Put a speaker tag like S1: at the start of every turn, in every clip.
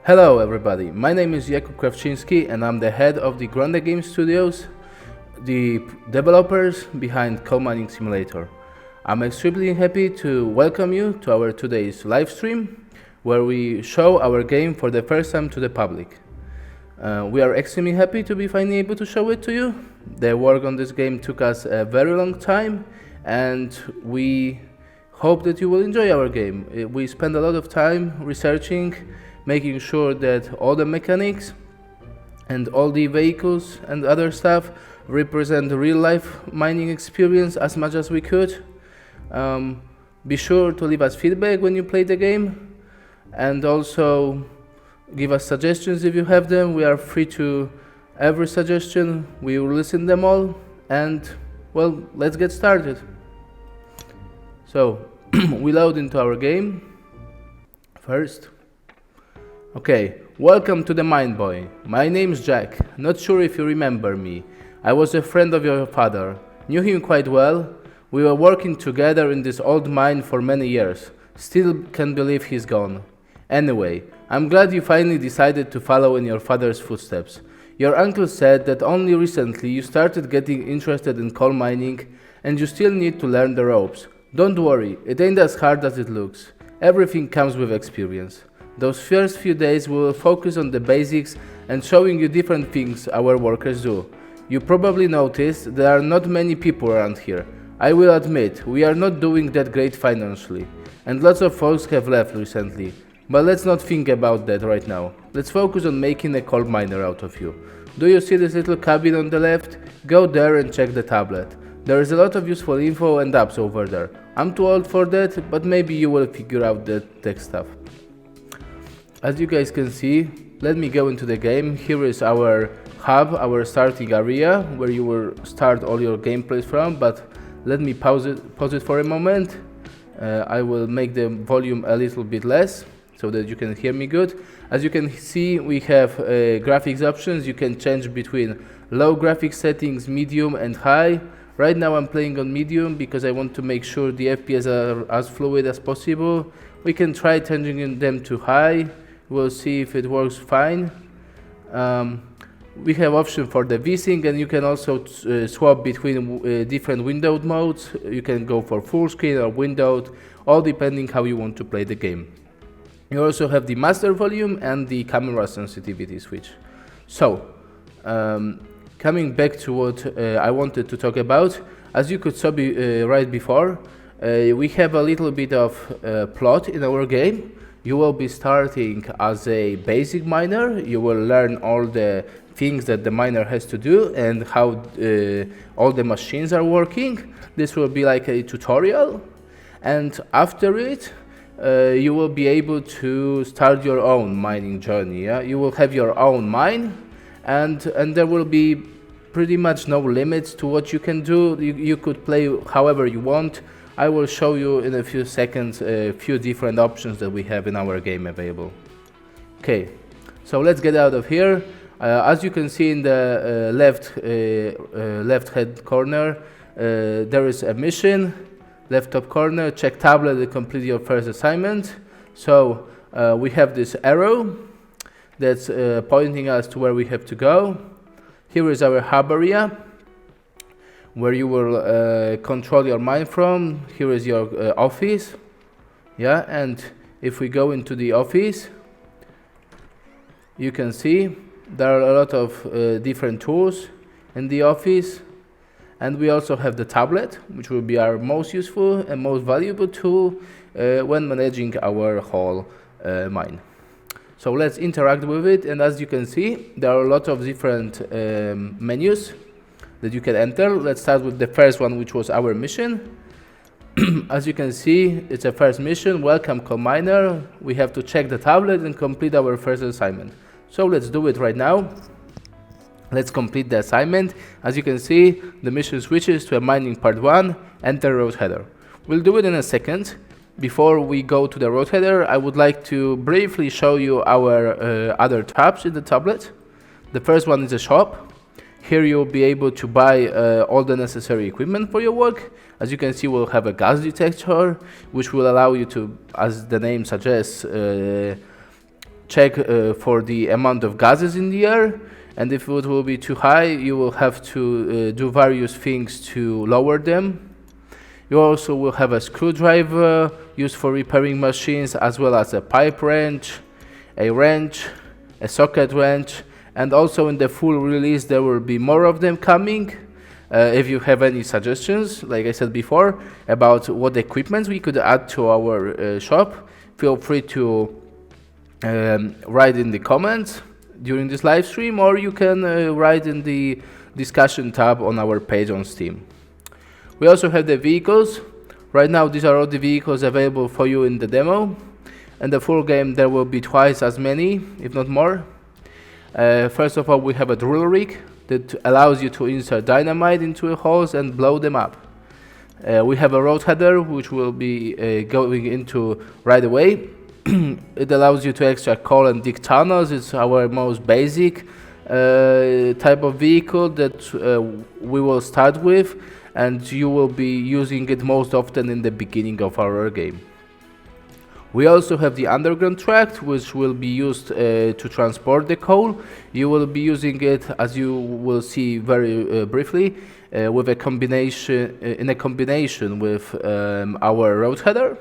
S1: Hello everybody, my name is Jakub Krawczynski and I'm the head of the Grande Game Studios, the developers behind Coal Mining Simulator. I'm extremely happy to welcome you to our today's live stream, where we show our game for the first time to the public. We are extremely happy to be finally able to show it to you. The work on this game took us a very long time and we hope that you will enjoy our game. We spend a lot of time researching, making sure that all the mechanics and all the vehicles and other stuff represent the real life mining experience as much as we could. Be sure to leave us feedback when you play the game and also give us suggestions if you have them. We are free to every suggestion, we will listen them all, and well, let's get started. So we load into our game first. Okay, welcome to the Mine Boy. My name's Jack. Not sure if you remember me. I was a friend of your father. Knew him quite well. We were working together in this old mine for many years. Still can't believe he's gone. Anyway, I'm glad you finally decided to follow in your father's footsteps. Your uncle said that only recently you started getting interested in coal mining and you still need to learn the ropes. Don't worry, it ain't as hard as it looks. Everything comes with experience. Those first few days we will focus on the basics and showing you different things our workers do. You probably noticed there are not many people around here. I will admit, we are not doing that great financially, and lots of folks have left recently. But let's not think about that right now. Let's focus on making a coal miner out of you. Do you see this little cabin on the left? Go there and check the tablet. There is a lot of useful info and apps over there. I'm too old for that, but maybe you will figure out the tech stuff. As you guys can see, let me go into the game. Here is our hub, our starting area, where you will start all your gameplays from, but let me pause it for a moment. I will make the volume a little bit less so that you can hear me good. As you can see, we have graphics options. You can change between low graphics settings, medium and high. Right now I'm playing on medium because I want to make sure the FPS are as fluid as possible. We can try changing them to high. We'll see if it works fine. We have option for the VSync, and you can also swap between different windowed modes. You can go for full screen or windowed, all depending how you want to play the game. You also have the master volume and the camera sensitivity switch. So, coming back to what I wanted to talk about, as you could see right before, we have a little bit of plot in our game. You will be starting as a basic miner. You will learn all the things that the miner has to do and how all the machines are working. This will be like a tutorial, and after it you will be able to start your own mining journey. Yeah? You will have your own mine, and there will be pretty much no limits to what you can do. You could play however you want. I will show you in a few seconds a few different options that we have in our game available. Okay, so let's get out of here. As you can see in the left hand corner, there is a mission. Left top corner, check tablet to complete your first assignment. So we have this arrow that's pointing us to where we have to go. Here is our hub area, where you will control your mine from. Here is your office, yeah, and if we go into the office, you can see there are a lot of different tools in the office, and we also have the tablet, which will be our most useful and most valuable tool when managing our whole mine. So let's interact with it, and as you can see, there are a lot of different menus that you can enter. Let's start with the first one, which was our mission. As you can see, it's a first mission. Welcome, coal miner. We have to check the tablet and complete our first assignment. So let's do it right now. Let's complete the assignment. As you can see, the mission switches to a mining part 1, enter road header. We'll do it in a second. Before we go to the road header, I would like to briefly show you our other tabs in the tablet. The first one is a shop. Here you'll be able to buy all the necessary equipment for your work. As you can see, we'll have a gas detector, which will allow you to, as the name suggests, check for the amount of gases in the air, and if it will be too high, you will have to do various things to lower them. You also will have a screwdriver used for repairing machines, as well as a pipe wrench, a socket wrench, and also in the full release there will be more of them coming. If you have any suggestions, like I said before, about what equipment we could add to our shop, feel free to write in the comments during this live stream, or you can write in the discussion tab on our page on Steam. We also have the vehicles. Right now these are all the vehicles available for you in the demo. In the full game there will be twice as many, if not more. First of all, we have a drill rig that allows you to insert dynamite into holes and blow them up. We have a road header, which we'll be going into right away. It allows you to extract coal and dig tunnels. It's our most basic type of vehicle that we will start with, and you will be using it most often in the beginning of our game. We also have the underground tract, which will be used to transport the coal. You will be using it, as you will see very briefly, with a combination with our road header.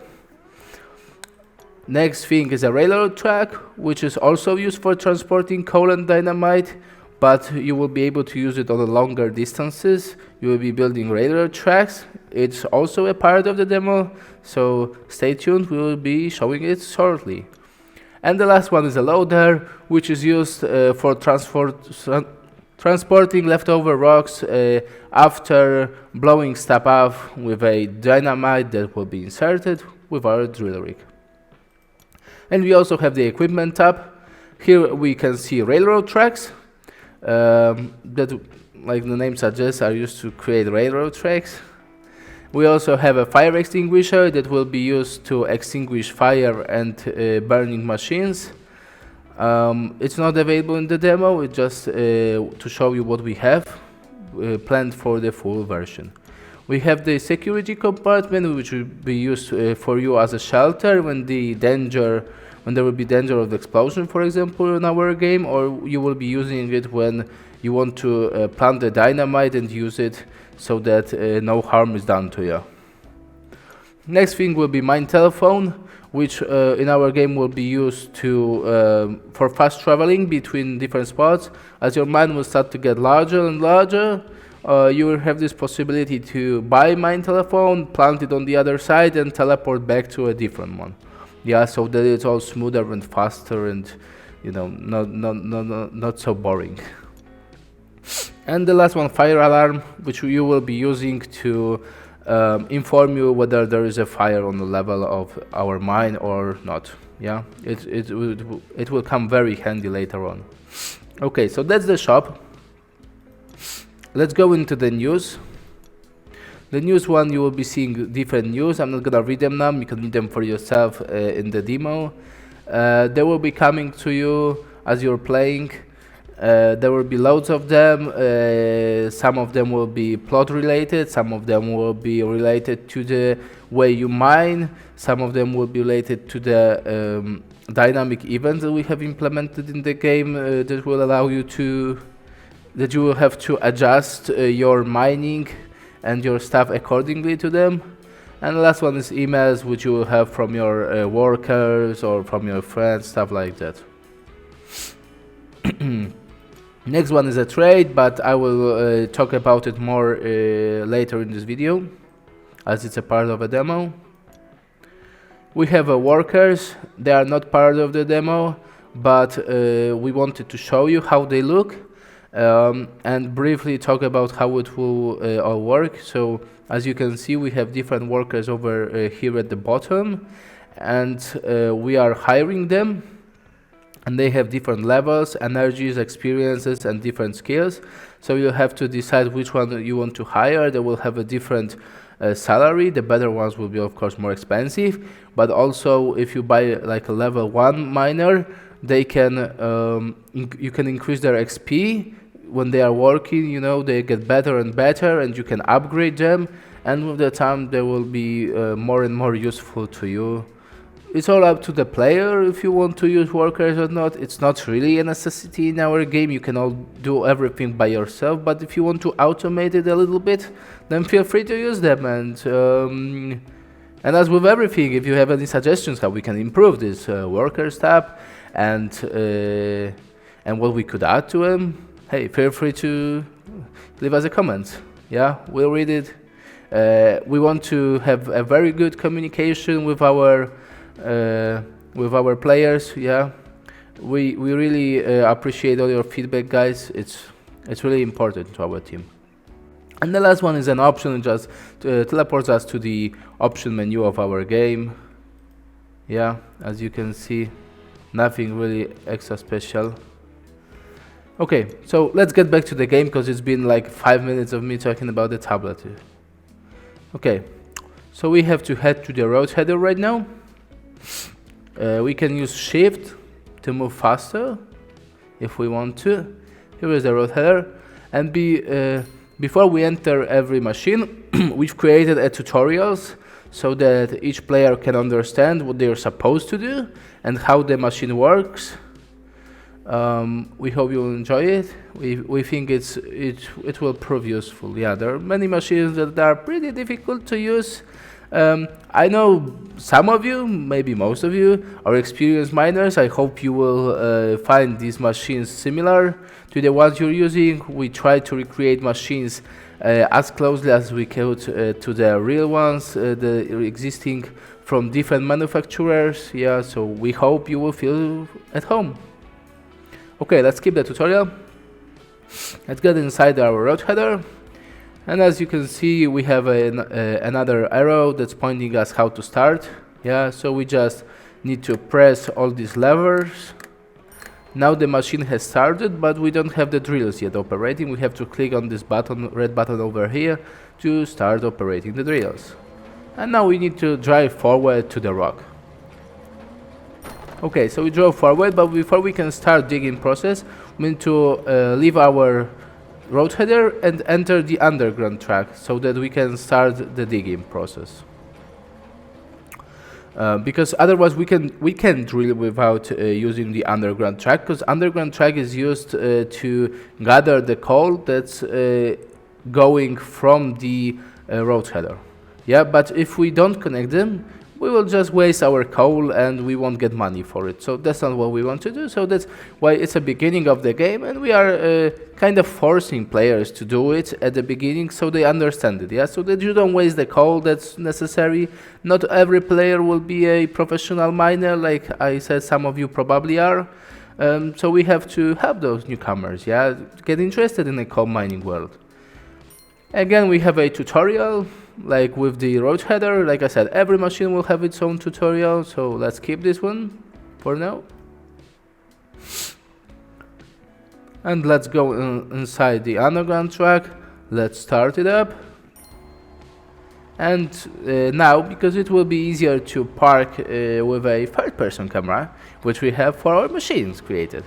S1: Next thing is a railroad track, which is also used for transporting coal and dynamite, but you will be able to use it on the longer distances. You will be building railroad tracks. It's also a part of the demo, so stay tuned, we will be showing it shortly. And the last one is a loader, which is used for transporting leftover rocks after blowing stuff up with a dynamite that will be inserted with our drill rig. And we also have the equipment tab. Here we can see railroad tracks that, like the name suggests, are used to create railroad tracks. We also have a fire extinguisher that will be used to extinguish fire and burning machines. It's not available in the demo, it's just to show you what we have planned for the full version. We have the security compartment, which will be used for you as a shelter when there will be danger of explosion, for example, in our game, or you will be using it when you want to plant the dynamite and use it so that no harm is done to you. Next thing will be mine telephone, which in our game will be used for fast traveling between different spots. As your mine will start to get larger and larger, you will have this possibility to buy mine telephone, plant it on the other side, and teleport back to a different one. Yeah, so that it's all smoother and faster, and not so boring. And the last one, fire alarm, which you will be using to inform you whether there is a fire on the level of our mine or not. Yeah, it will come very handy later on. Okay, so that's the shop. Let's go into the news. The news one, you will be seeing different news. I'm not gonna read them now, you can read them for yourself in the demo. They will be coming to you as you're playing. There will be loads of them. Some of them will be plot related, some of them will be related to the way you mine, some of them will be related to the dynamic events that we have implemented in the game that will allow you that you will have to adjust your mining and your stuff accordingly to them. And the last one is emails, which you will have from your workers or from your friends, stuff like that. Next one is a trade, but I will talk about it more later in this video, as it's a part of a demo. We have workers. They are not part of the demo, but we wanted to show you how they look and briefly talk about how it will all work. So as you can see, we have different workers over here at the bottom, and we are hiring them. And they have different levels, energies, experiences, and different skills. So you have to decide which one you want to hire. They will have a different salary. The better ones will be, of course, more expensive. But also, if you buy like a level 1 miner, they can you can increase their XP when they are working. You know, they get better and better, and you can upgrade them. And with the time, they will be more and more useful to you. it's all up to the player if you want to use workers or not. It's not really a necessity in our game. You can all do everything by yourself, but if you want to automate it a little bit, then feel free to use them. And as with everything, if you have any suggestions how we can improve this workers tab and what we could add to them, hey, feel free to leave us a comment. Yeah, we'll read it. We want to have a very good communication with our players. Yeah, we really appreciate all your feedback, guys. It's really important to our team. And the last one is an option. It just teleports us to the option menu of our game. Yeah, as you can see, nothing really extra special. Okay, so let's get back to the game because it's been like 5 minutes of me talking about the tablet. Okay, so we have to head to the road header right now. We can use shift to move faster if we want to. Here is the road header, and before we enter every machine, we've created a tutorials so that each player can understand what they are supposed to do and how the machine works. We hope you'll enjoy it. We think it will prove useful. Yeah, there are many machines that are pretty difficult to use. I know some of you, maybe most of you, are experienced miners. I hope you will find these machines similar to the ones you're using. We try to recreate machines as closely as we could to the real ones, the existing from different manufacturers. Yeah, so we hope you will feel at home. Okay, let's skip the tutorial. Let's get inside our road header. And as you can see, we have another arrow that's pointing us how to start. Yeah, so we just need to press all these levers. Now the machine has started, but we don't have the drills yet operating. We have to click on this button, red button over here, to start operating the drills. And now we need to drive forward to the rock. Okay, so we drove forward, but before we can start digging process, we need to leave our road header and enter the underground track so that we can start the digging process. Because otherwise we can drill without using the underground track, because underground track is used to gather the coal that's going from the road header. Yeah, but if we don't connect them, we will just waste our coal and we won't get money for it. So that's not what we want to do. So that's why it's a beginning of the game, and we are kind of forcing players to do it at the beginning so they understand it. Yeah, so that you don't waste the coal that's necessary. Not every player will be a professional miner, like I said, some of you probably are. So we have to help those newcomers, yeah, get interested in the coal mining world. Again, we have a tutorial, like with the road header. Like I said, every machine will have its own tutorial, so let's keep this one for now. And let's go inside the underground track. Let's start it up. And now, because it will be easier to park with a third-person camera, which we have for our machines created.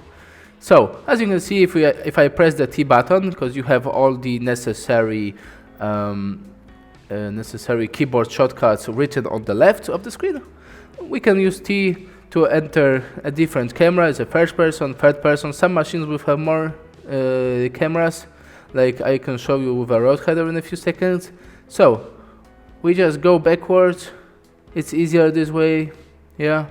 S1: So, as you can see, if I press the T button, because you have all the necessary keyboard shortcuts written on the left of the screen, we can use T to enter a different camera. It's a first person, third person. Some machines will have more cameras, like I can show you with a road header in a few seconds. So, we just go backwards. It's easier this way, yeah.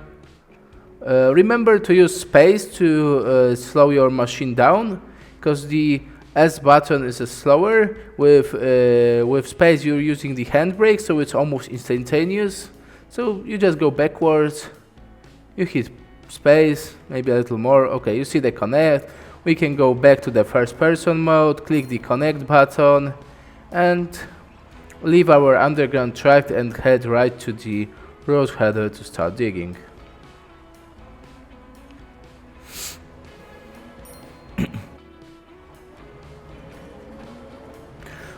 S1: Remember to use space to slow your machine down, because the S button is slower. With space you're using the handbrake, so it's almost instantaneous. So you just go backwards, you hit space, maybe a little more. Okay, you see the connect. We can go back to the first person mode, click the connect button, and leave our underground track and head right to the road header to start digging.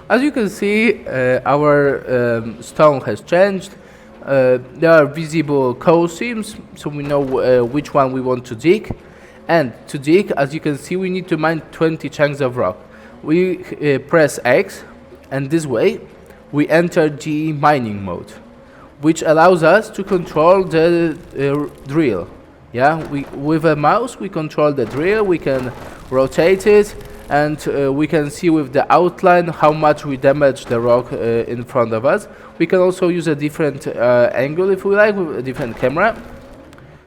S1: As you can see, our stone has changed. There are visible coal seams, so we know which one we want to dig. And to dig, as you can see, we need to mine 20 chunks of rock. We press X, and this way we enter the mining mode. which allows us to control the drill. Yeah, with a mouse we control the drill, we can rotate it, and we can see with the outline how much we damage the rock in front of us. We can also use a different angle if we like, with a different camera.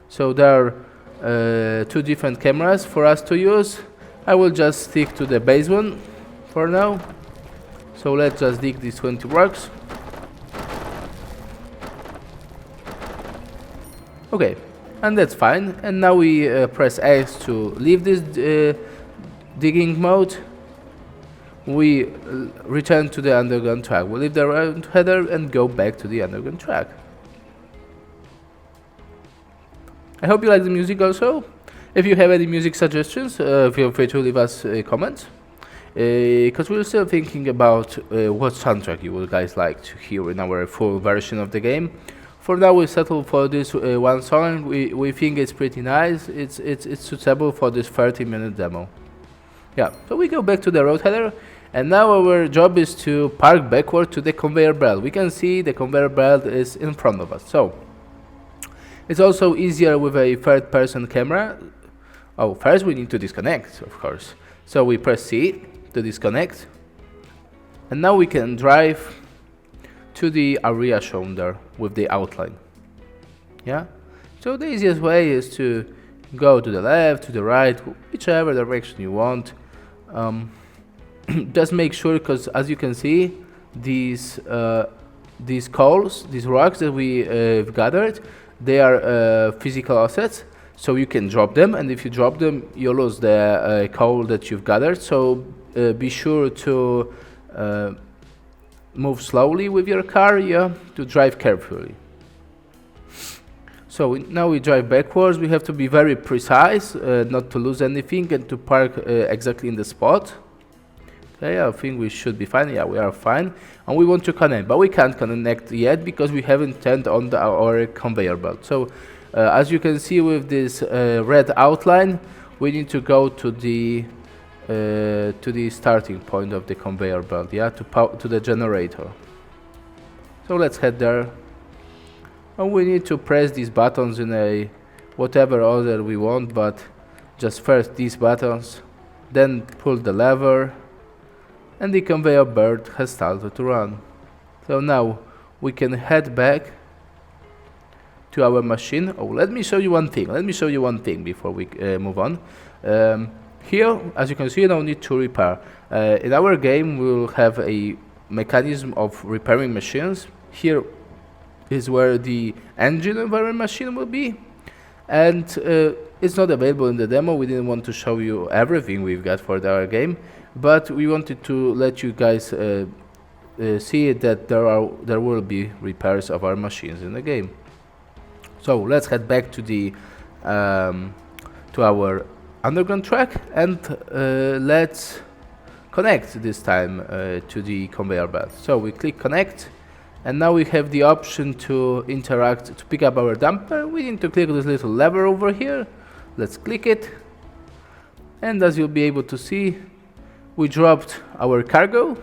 S1: So there are 2 different cameras for us to use. I will just stick to the base one for now. So let's just dig these 20 rocks. Okay, and that's fine. And now we press X to leave this digging mode. We return to the underground track. We leave the road header and go back to the underground track. I hope you like the music also. If you have any music suggestions, feel free to leave us a comment. Because we're still thinking about what soundtrack you would guys like to hear in our full version of the game. For now, we settled for this one song. We think it's pretty nice. It's suitable for this 30-minute demo. Yeah, so we go back to the road header, and now our job is to park backward to the conveyor belt. We can see the conveyor belt is in front of us. So it's also easier with a third-person camera. Oh, first we need to disconnect, of course. So we press C to disconnect, and now we can drive to the area shown there with the outline. Yeah, so the easiest way is to go to the left, to the right, whichever direction you want. Just make sure, because as you can see, these coals, these rocks that we gathered, they are physical assets, so you can drop them, and if you drop them you lose the coal that you've gathered. So be sure to move slowly with your car, yeah, to drive carefully. So now we drive backwards. We have to be very precise, not to lose anything, and to park exactly in the spot. Okay, I think we should be fine. Yeah, we are fine. And we want to connect, but we can't connect yet because we haven't turned on our conveyor belt. So as you can see with this red outline, we need to go to the starting point of the conveyor belt, yeah, to the generator. So let's head there, and we need to press these buttons in a whatever order we want, but just first these buttons, then pull the lever, and the conveyor belt has started to run. So now we can head back to our machine. Oh, let me show you one thing before we move on. Here, as you can see, no need to repair. In our game, we will have a mechanism of repairing machines. Here is where the engine of our machine will be, and it's not available in the demo. We didn't want to show you everything we've got for our game, but we wanted to let you guys see that there will be repairs of our machines in the game. So let's head back to the to our underground track, and let's connect this time to the conveyor belt. So we click connect, and now we have the option to interact, to pick up our dumper. We need to click this little lever over here. Let's click it, and as you'll be able to see, we dropped our cargo,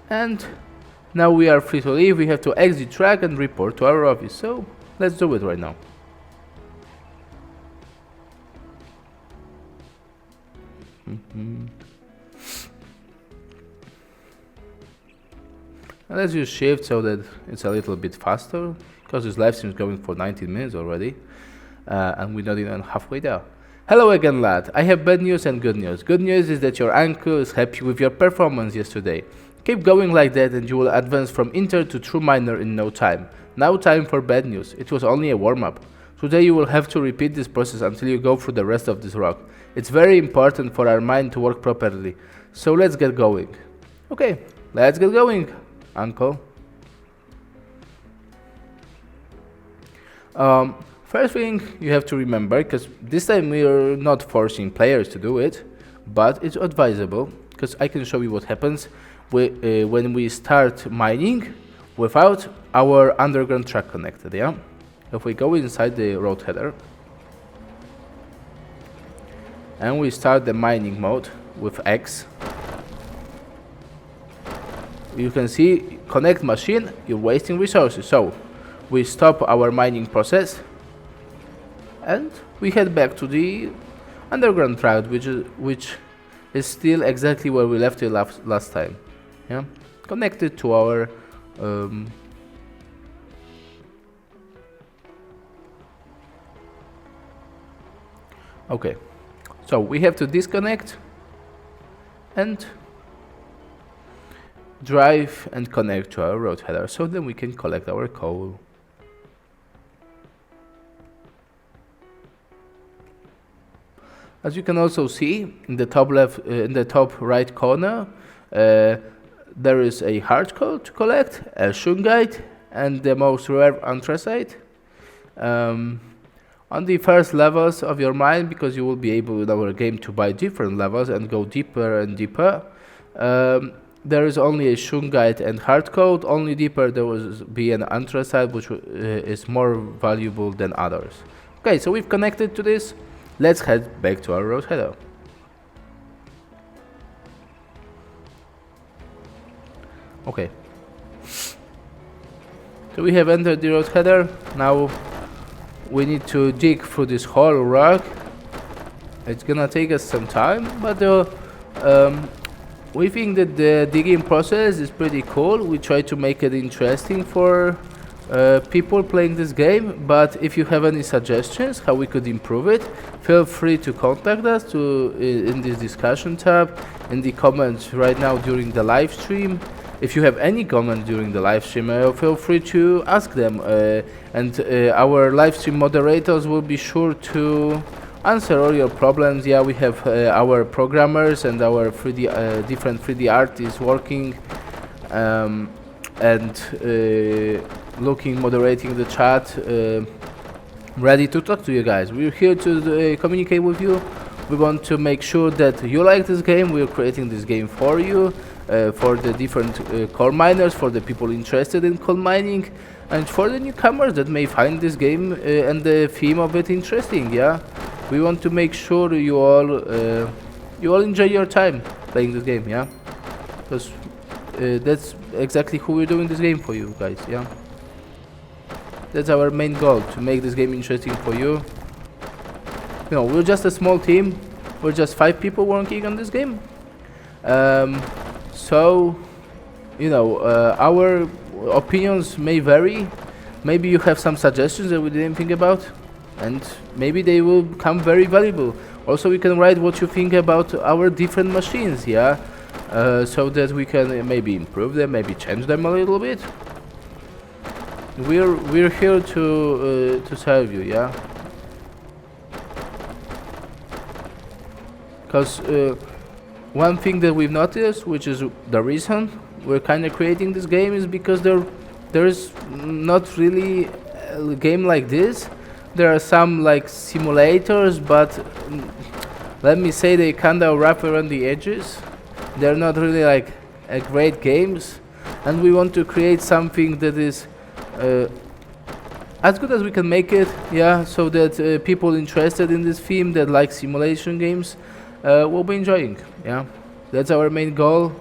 S1: and now we are free to leave. We have to exit track and report to our office. So let's do it right now. And let's use shift so that it's a little bit faster, because this live stream is going for 19 minutes already, and we're not even halfway there. Hello again, lad. I have bad news and good news. Good news is that your uncle is happy with your performance yesterday. Keep going like that and you will advance from inter to true miner in no time. Now time for bad news. It was only a warm-up. Today you will have to repeat this process until you go through the rest of this rock. It's very important for our mine to work properly. So let's get going. Okay, let's get going, uncle. First thing you have to remember, because this time we are not forcing players to do it, but it's advisable, because I can show you what happens when we start mining without our underground track connected, yeah? If we go inside the road header and we start the mining mode with X, you can see connect machine, you're wasting resources. So we stop our mining process and we head back to the underground route, which is still exactly where we left it last time. Yeah, connected to our okay, so we have to disconnect and drive and connect to our road header, so then we can collect our coal. As you can also see in the top left, in the top right corner, there is a hard coal to collect, a shungite, and the most rare anthracite. On the first levels of your mine, because you will be able in our game to buy different levels and go deeper and deeper, there is only a shungite and hard coal. Only deeper there will be an anthracite, which is more valuable than others. Okay, so we've connected to this. Let's head back to our road header. Okay. So we have entered the road header. Now we need to dig through this whole rock. It's gonna take us some time, but we think that the digging process is pretty cool. We try to make it interesting for people playing this game, but if you have any suggestions how we could improve it, feel free to contact us in this discussion tab, in the comments right now during the live stream. If you have any comment during the live stream, feel free to ask them, and our live stream moderators will be sure to answer all your problems. Yeah, we have our programmers and our 3D different 3D artists working and moderating the chat, ready to talk to you guys. We're here to communicate with you. We want to make sure that you like this game. We're creating this game for you, for the different coal miners, for the people interested in coal mining, and for the newcomers that may find this game and the theme of it interesting. Yeah, we want to make sure you all enjoy your time playing this game. Yeah, because that's exactly who we're doing this game for, you guys. Yeah, that's our main goal, to make this game interesting for you. You know, we're just a small team. We're just 5 people working on this game. So, you know, our opinions may vary. Maybe you have some suggestions that we didn't think about, and maybe they will become very valuable. Also, you can write what you think about our different machines, yeah, so that we can maybe improve them, maybe change them a little bit. We're here to serve you, yeah. Because one thing that we've noticed, which is the reason we're kind of creating this game, is because there's not really a game like this. There are some like simulators, but let me say they kind of wrap around the edges. They're not really like great games, and we want to create something that is as good as we can make it, yeah, so that people interested in this theme that like simulation games will be enjoying. Yeah, that's our main goal,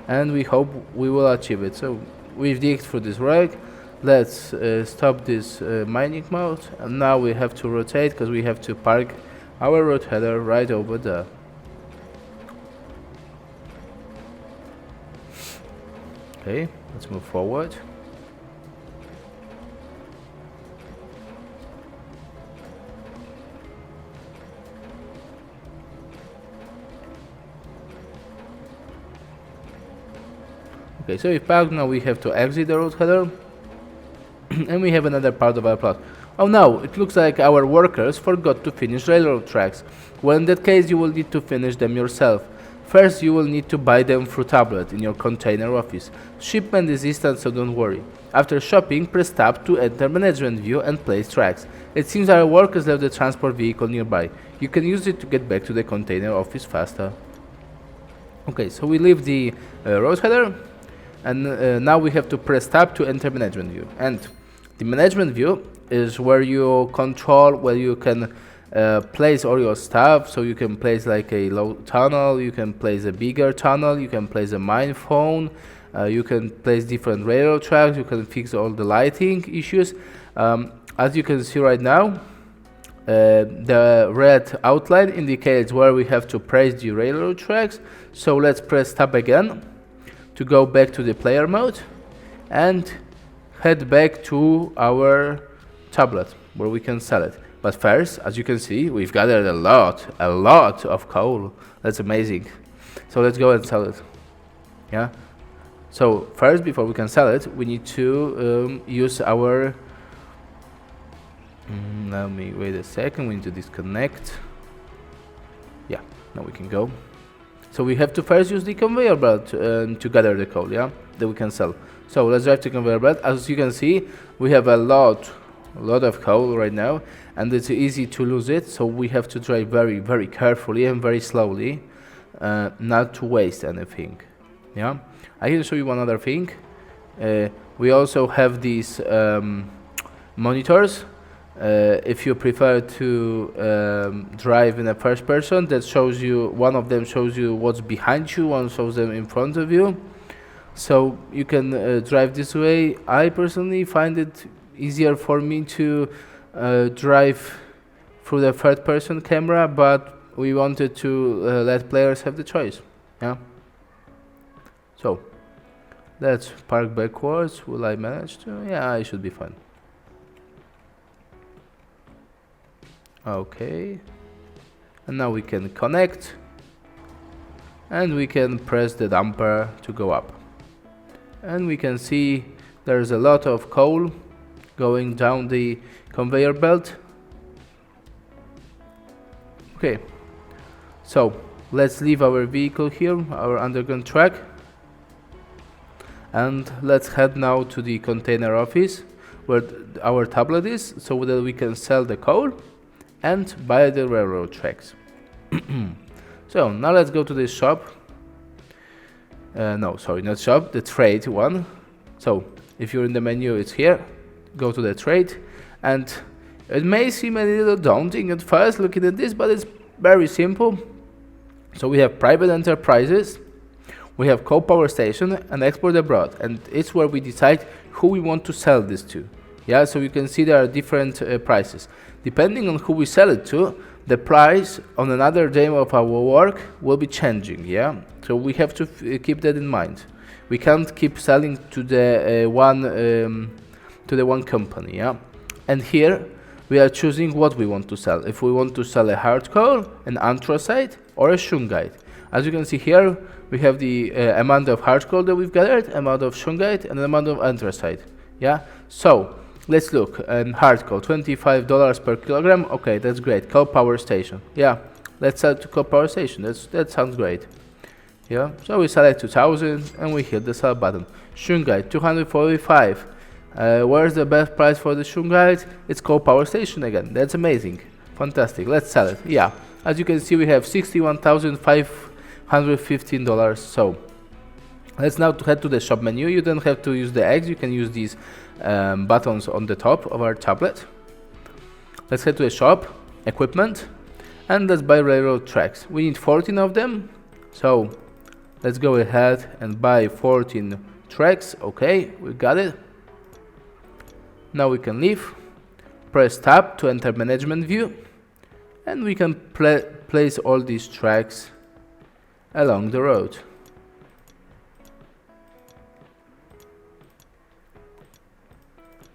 S1: and we hope we will achieve it. So we've digged through this rock. Let's stop this mining mode, and now we have to rotate because we have to park our road header right over there. Okay, let's move forward. Okay, so if parked, now we have to exit the road header. And we have another part of our plot. Oh no, it looks like our workers forgot to finish railroad tracks. Well, in that case you will need to finish them yourself. First you will need to buy them through tablet in your container office. Shipment is instant, so don't worry. After shopping, press tab to enter management view and place tracks. It seems our workers left the transport vehicle nearby. You can use it to get back to the container office faster. Okay, so we leave the road header, and now we have to press tab to enter management view. And the management view is where you control, where you can place all your stuff. So you can place like a low tunnel, you can place a bigger tunnel, you can place a mine phone, You can place different railroad tracks, you can fix all the lighting issues. As you can see right now, the red outline indicates where we have to place the railroad tracks. So let's press tab again to go back to the player mode and head back to our tablet where we can sell it. But first, as you can see, we've gathered a lot of coal. That's amazing. So let's go and sell it. Yeah. So first, before we can sell it, we need to use our. Let me wait a second. We need to disconnect. Yeah. Now we can go. So we have to first use the conveyor belt to gather the coal. Yeah, that we can sell. So let's drive the conveyor belt. As you can see, we have a lot of coal right now, and it's easy to lose it. So we have to drive very carefully and very slowly, not to waste anything. Yeah, I can show you one other thing. We also have these monitors. If you prefer to drive in a first person, that shows you, one of them shows you what's behind you, one shows them in front of you. So you can drive this way. I personally find it easier for me to drive through the third person camera, but we wanted to let players have the choice. Yeah. So let's park backwards. Will I manage to? Yeah, I should be fine. Okay, and now we can connect and we can press the dumper to go up, and we can see there's a lot of coal going down the conveyor belt. Okay, so let's leave our vehicle here, our underground track, and let's head now to the container office where our tablet is, so that we can sell the coal and buy the railroad tracks. So now let's go to this shop. No, sorry, not shop, the trade one. So if you're in the menu, it's here. Go to the trade, and it may seem a little daunting at first looking at this, but it's very simple. So we have private enterprises, we have coal power station, and export abroad, and it's where we decide who we want to sell this to. Yeah, so you can see there are different prices. Depending on who we sell it to, the price on another day of our work will be changing. Yeah, so we have to keep that in mind. We can't keep selling to the one company. Yeah, and here we are choosing what we want to sell. If we want to sell a hard coal, an anthracite, or a shungite. As you can see here, we have the amount of hard coal that we've gathered, amount of shungite, and the amount of anthracite. Yeah, so let's look. Hard coal, $25 per kilogram. Okay, that's great. Coal power station. Yeah, let's sell to coal power station. That sounds great. Yeah, so we select 2000 and we hit the sell button. Shungite, 245. Where's the best price for the shungite? It's coal power station again. That's amazing. Fantastic. Let's sell it. Yeah, as you can see, we have $61,515. So let's now head to the shop menu. You don't have to use the X. You can use these buttons on the top of our tablet. Let's head to the shop, equipment, and let's buy railroad tracks. We need 14 of them, so let's go ahead and buy 14 tracks. Okay, we got it. Now we can leave, press tab to enter management view, and we can place all these tracks along the road.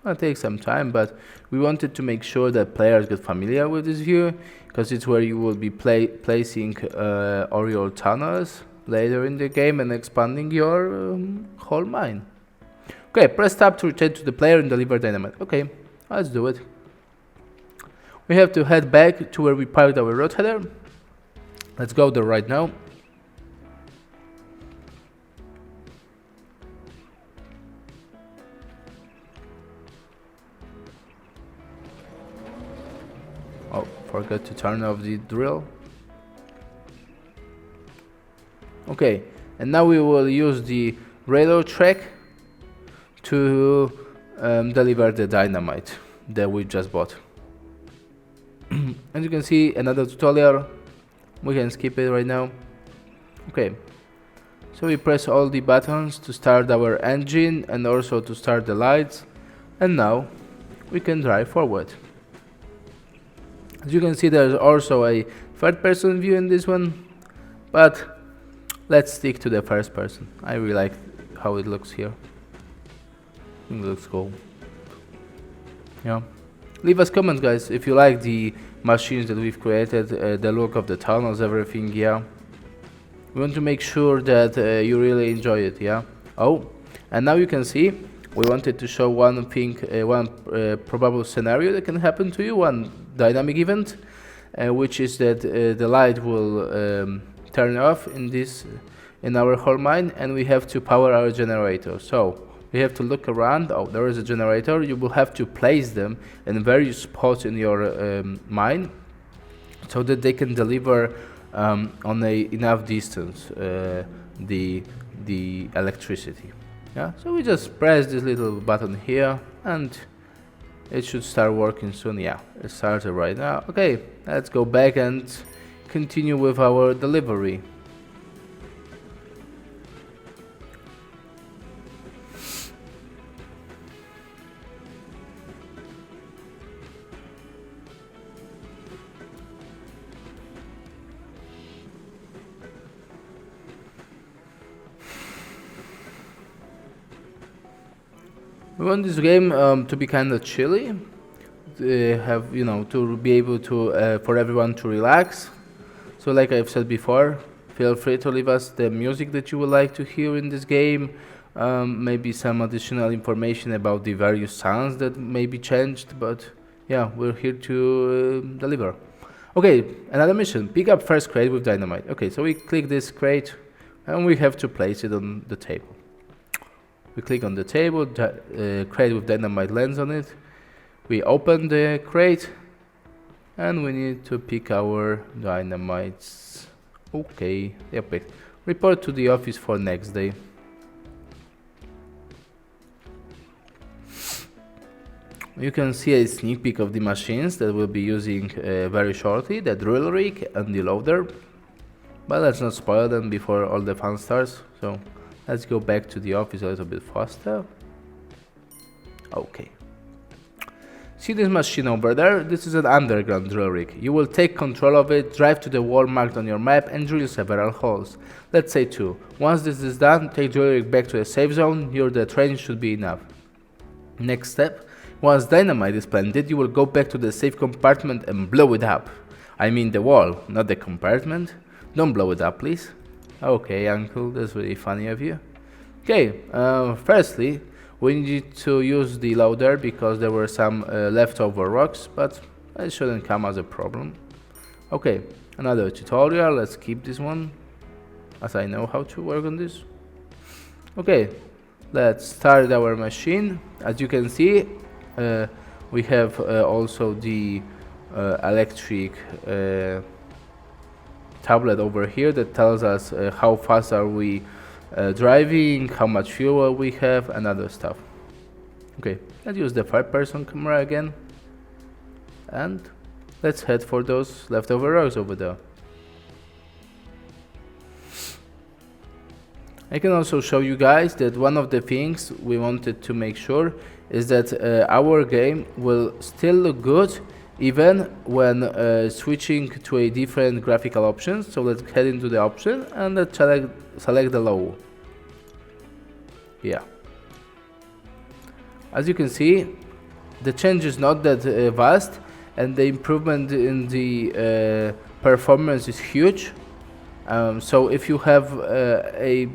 S1: It'll take some time, but we wanted to make sure that players get familiar with this view, because it's where you will be placing all your tunnels later in the game and expanding your whole mine. Okay, press tab to return to the player and deliver dynamite. Okay, let's do it. We have to head back to where we parked our road header. Let's go there right now. Oh, forgot to turn off the drill. Okay, and now we will use the railroad track to deliver the dynamite that we just bought. As you can see, another tutorial. We can skip it right now. Okay, So we press all the buttons to start our engine and also to start the lights, and now we can drive forward. As you can see, there's also a third person view in this one, but let's stick to the first person. I really like how it looks here. It looks cool. Yeah. Leave us comments, guys, if you like the machines that we've created, the look of the tunnels, everything. Yeah. We want to make sure that you really enjoy it. Yeah. Oh, and now you can see we wanted to show one thing, one probable scenario that can happen to you, one dynamic event, which is that the light will turn off in our whole mine, and we have to power our generator. So we have to look around. Oh, there is a generator. You will have to place them in various spots in your mine so that they can deliver on a enough distance the electricity. Yeah, so we just press this little button here and it should start working soon. Yeah, it started right now. Okay, let's go back and continue with our delivery. We want this game to be kind of chilly, to be able to for everyone to relax. So, like I've said before, feel free to leave us the music that you would like to hear in this game. Maybe some additional information about the various sounds that may be changed. But yeah, we're here to deliver. Okay, another mission: pick up first crate with dynamite. Okay, so we click this crate, and we have to place it on the table. We click on the table, crate with dynamite lands on it. We open the crate and we need to pick our dynamites. Okay, yep. Report to the office for next day. You can see a sneak peek of the machines that we'll be using very shortly, the drill rig and the loader. But let's not spoil them before all the fun starts. So let's go back to the office a little bit faster. Okay. See this machine over there? This is an underground drill rig. You will take control of it, drive to the wall marked on your map and drill several holes. Let's say 2. Once this is done, take drill rig back to a safe zone. Here the train should be enough. Next step. Once dynamite is planted, you will go back to the safe compartment and blow it up. I mean the wall, not the compartment. Don't blow it up, please. Okay, uncle, that's really funny of you. Okay, firstly, we need to use the loader because there were some leftover rocks, but it shouldn't come as a problem. Okay, another tutorial. Let's keep this one, as I know how to work on this. Okay, let's start our machine. As you can see, we have also the electric tablet over here that tells us how fast are we driving, how much fuel we have, and other stuff. Okay, let's use the third person camera again, and let's head for those leftover rocks over there. I can also show you guys that one of the things we wanted to make sure is that our game will still look good even when switching to a different graphical options. So let's head into the option and let's select the low. Yeah. As you can see, the change is not that vast, and the improvement in the performance is huge. So if you have a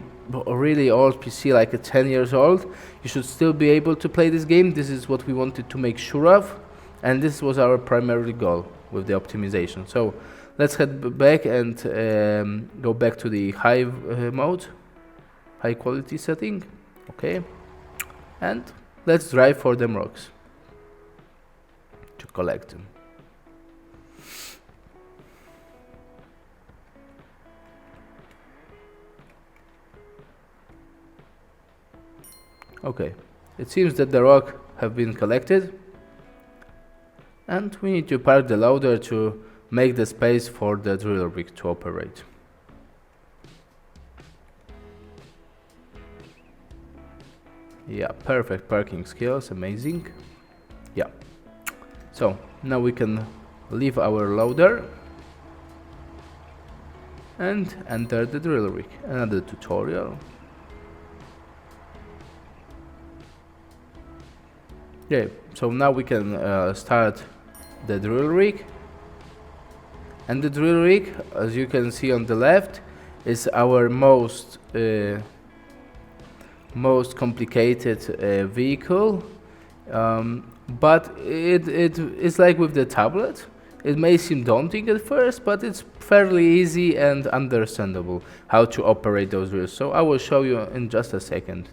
S1: really old PC, like a 10 years old, you should still be able to play this game. This is what we wanted to make sure of, and this was our primary goal with the optimization. So let's head back and go back to the high mode, high quality setting. Okay, and let's drive for them rocks to collect them. Okay, it seems that the rock have been collected, and we need to park the loader to make the space for the drill rig to operate. Yeah, perfect parking skills, amazing. Yeah. So now we can leave our loader and enter the drill rig. Another tutorial. Yeah, so now we can start the drill rig. And the drill rig, as you can see on the left, is our most complicated vehicle. But it's like with the tablet. It may seem daunting at first, but it's fairly easy and understandable how to operate those drills. So I will show you in just a second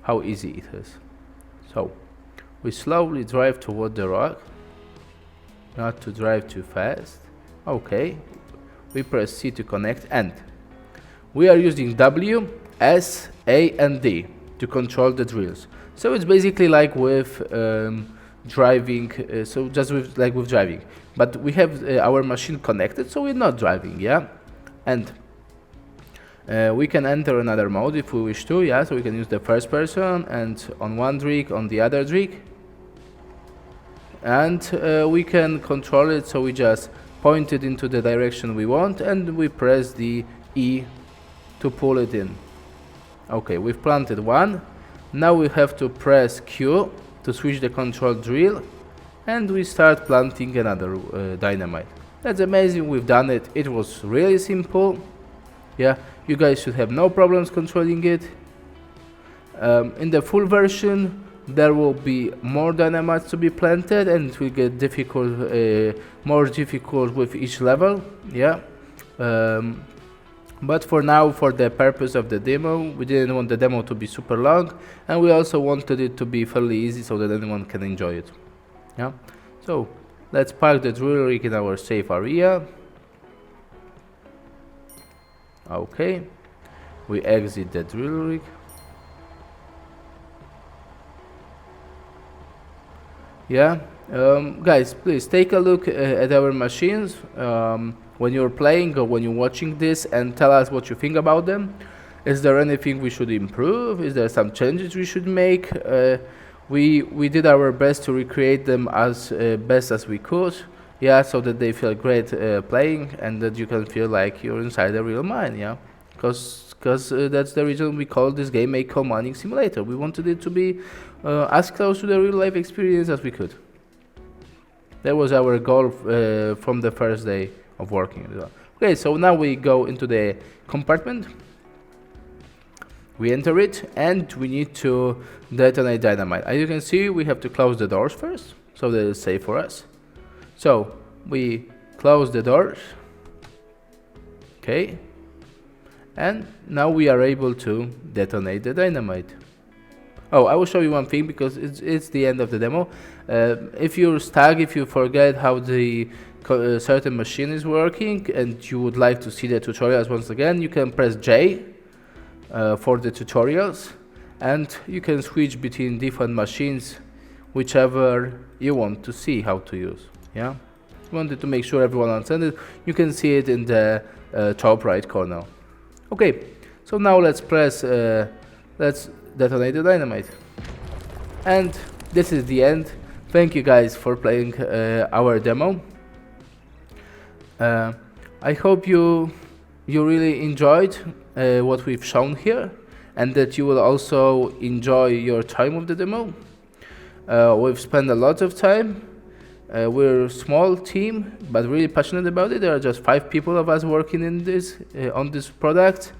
S1: how easy it is. So we slowly drive toward the rock, not to drive too fast. Okay, we press C to connect, and we are using W, S, A and D to control the drills. So it's basically like with driving, so just like with driving, but we have our machine connected, so we're not driving, yeah. And we can enter another mode if we wish to, yeah. So we can use the first person, and on one rig, on the other rig, and we can control it. So we just point it into the direction we want, and we press the E to pull it in. Okay, we've planted one. Now we have to press Q to switch the control drill, and we start planting another dynamite. That's amazing, we've done it. It was really simple. Yeah, you guys should have no problems controlling it. In the full version, there will be more dynamites to be planted, and it will get difficult, more difficult with each level. Yeah. But for now, for the purpose of the demo, we didn't want the demo to be super long, and we also wanted it to be fairly easy so that anyone can enjoy it. Yeah. So let's park the drill rig in our safe area. Okay. We exit the drill rig. Yeah. Guys, please take a look at our machines when you're playing or when you're watching this, and tell us what you think about them. Is there anything we should improve? Is there some changes we should make? We did our best to recreate them as best as we could, yeah, so that they feel great playing, and that you can feel like you're inside a real mine, yeah, because that's the reason we call this game a coal mining simulator. We wanted it to be as close to the real life experience as we could. That was our goal from the first day of working as well. Okay, so now we go into the compartment. We enter it, and we need to detonate dynamite. As you can see, we have to close the doors first, so that it's safe for us. So we close the doors. Okay, and now we are able to detonate the dynamite. Oh, I will show you one thing, because it's the end of the demo. If you're stuck, if you forget how the certain machine is working, and you would like to see the tutorials once again, you can press J for the tutorials, and you can switch between different machines, whichever you want to see how to use. Yeah, wanted to make sure everyone understands it. You can see it in the top right corner. Okay, so now let's press let's detonate the dynamite, and this is the end. Thank you guys for playing our demo. I hope you really enjoyed what we've shown here, and that you will also enjoy your time with the demo. We've spent a lot of time. We're a small team, but really passionate about it. There are just 5 people of us working in this on this product,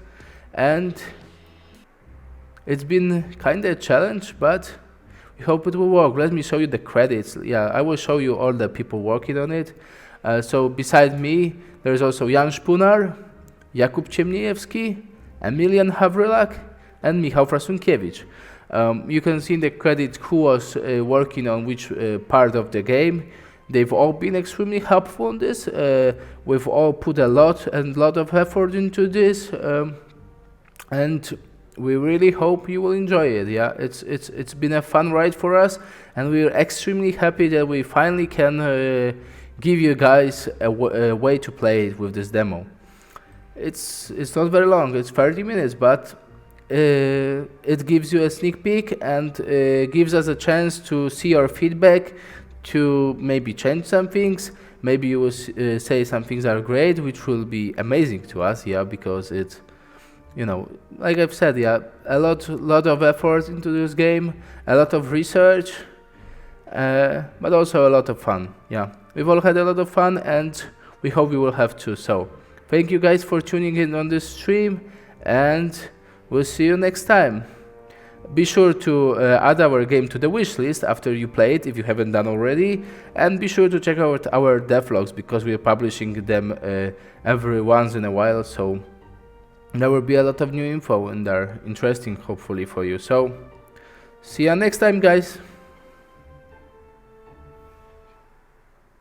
S1: and it's been kind of a challenge, but we hope it will work. Let me show you the credits. Yeah, I will show you all the people working on it. So beside me, there's also Jan Szpunar, Jakub Ciemniejewski, Emilian Hawrylak, and Michał Frasunkiewicz. You can see in the credits who was working on which part of the game. They've all been extremely helpful on this. We've all put a lot of effort into this, and we really hope you will enjoy it. Yeah, it's been a fun ride for us, and we're extremely happy that we finally can give you guys a way to play it with this demo. It's not very long. It's 30 minutes, but it gives you a sneak peek and gives us a chance to see your feedback, to maybe change some things. Maybe you will say some things are great, which will be amazing to us, yeah, because it's, you know, like I've said, yeah, a lot of effort into this game, a lot of research, but also a lot of fun. Yeah, we've all had a lot of fun, and we hope you will have too. So, thank you guys for tuning in on this stream, and we'll see you next time. Be sure to add our game to the wish list after you play it, if you haven't done already, and be sure to check out our devlogs, because we are publishing them every once in a while, so there will be a lot of new info in there, interesting hopefully for you. So see you next time, guys.